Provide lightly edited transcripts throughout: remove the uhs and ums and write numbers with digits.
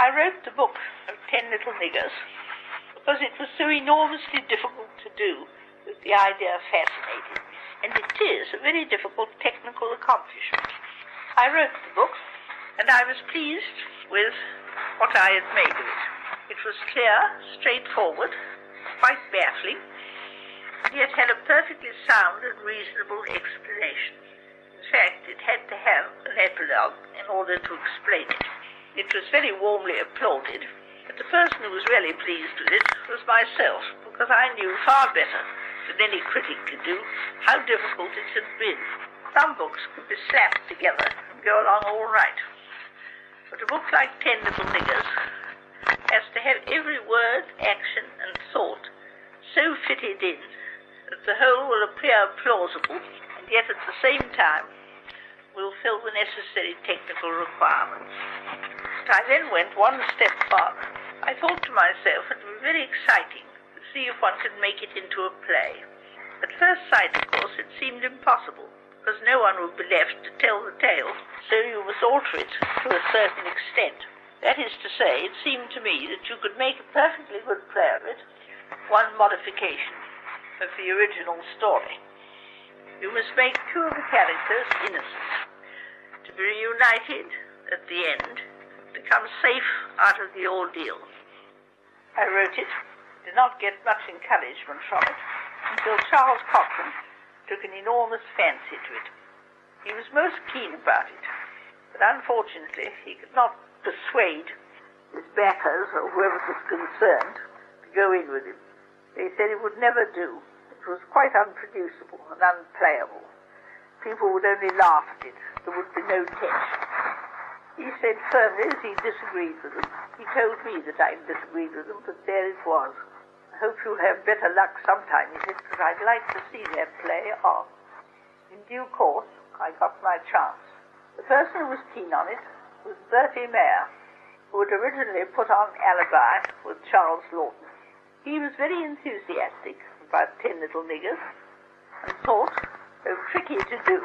I wrote the book of 10 Little Niggers because it was so enormously difficult to do that the idea fascinated me. And it is a very difficult technical accomplishment. I wrote the book, and I was pleased with what I had made of it. It was clear, straightforward, quite baffling, yet had a perfectly sound and reasonable explanation. In fact, it had to have an epilogue in order to explain it. It was very warmly applauded, but the person who was really pleased with it was myself, because I knew far better than any critic could do how difficult it had been. Some books could be slapped together and go along all right, but a book like 10 Little Niggers has to have every word, action and thought so fitted in that the whole will appear plausible and yet at the same time will fill the necessary technical requirements. But I then went one step farther. I thought to myself it would be very exciting to see if one could make it into a play. At first sight, of course, it seemed impossible, because no one would be left to tell the tale, so you must alter it to a certain extent. That is to say, it seemed to me that you could make a perfectly good play of it, one modification of the original story. You must make two of the characters innocent, to be reunited at the end, become safe out of the ordeal. I wrote it, did not get much encouragement from it, until Charles Cochrane took an enormous fancy to it. He was most keen about it, but unfortunately he could not persuade his backers, or whoever was concerned, to go in with him. They said it would never do. It was quite unproducible and unplayable. People would only laugh at it. There would be no tension. He said firmly that he disagreed with them. He told me that I disagreed with them, but there it was. I hope you'll have better luck sometime, he said, because I'd like to see that play off. In due course, I got my chance. The person who was keen on it was Bertie Mayer, who had originally put on Alibi with Charles Laughton. He was very enthusiastic about 10 Little Niggers, and thought, though tricky to do,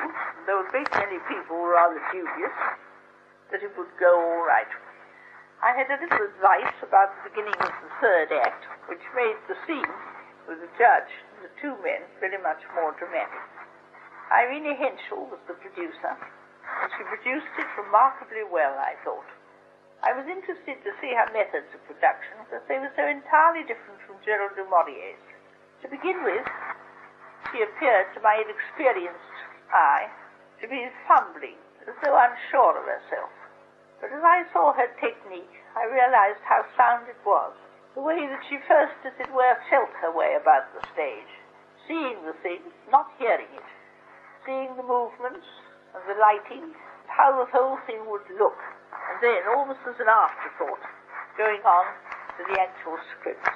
though a great many people were rather dubious, that it would go all right. I had a little advice about the beginning of the third act, which made the scene with the judge and the two men very much more dramatic. Irene Henschel was the producer, and she produced it remarkably well, I thought. I was interested to see her methods of production, because they were so entirely different from Gerald du Maurier's. To begin with, she appeared to my inexperienced eye to be fumbling, as though unsure of herself. But as I saw her technique, I realized how sound it was. The way that she first, as it were, felt her way about the stage, seeing the thing, not hearing it, seeing the movements and the lighting, how the whole thing would look, and then, almost as an afterthought, going on to the actual script.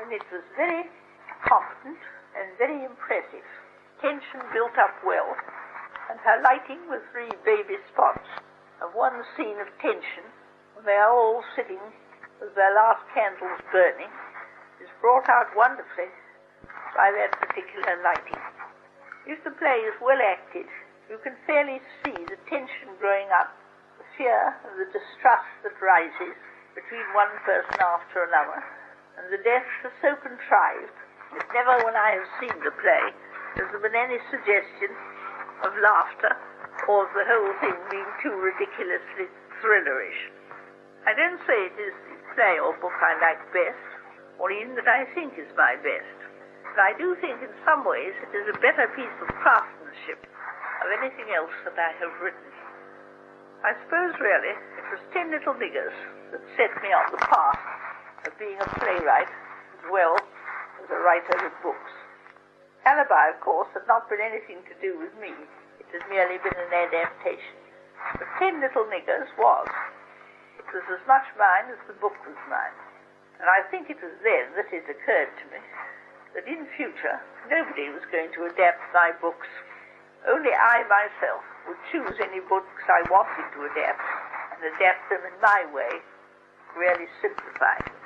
And it was very competent and very impressive. Tension built up well, and her lighting with 3 baby spots of one scene of tension, when they are all sitting with their last candles burning, is brought out wonderfully by that particular lighting. If the play is well acted, you can fairly see the tension growing up, the fear and the distrust that rises between one person after another, and the deaths are so contrived that never when I have seen the play has there been any suggestion of laughter or of the whole thing being too ridiculously thrillerish. I don't say it is the play or book I like best, or even that I think is my best, but I do think in some ways it is a better piece of craftsmanship of anything else that I have written. I suppose really it was 10 Little Niggers that set me on the path of being a playwright as well as a writer of books. Alibi, of course, had not been anything to do with me. It had merely been an adaptation. But 10 Little Niggers was. It was as much mine as the book was mine. And I think it was then that it occurred to me that in future nobody was going to adapt my books. Only I myself would choose any books I wanted to adapt and adapt them in my way, really simplifying them.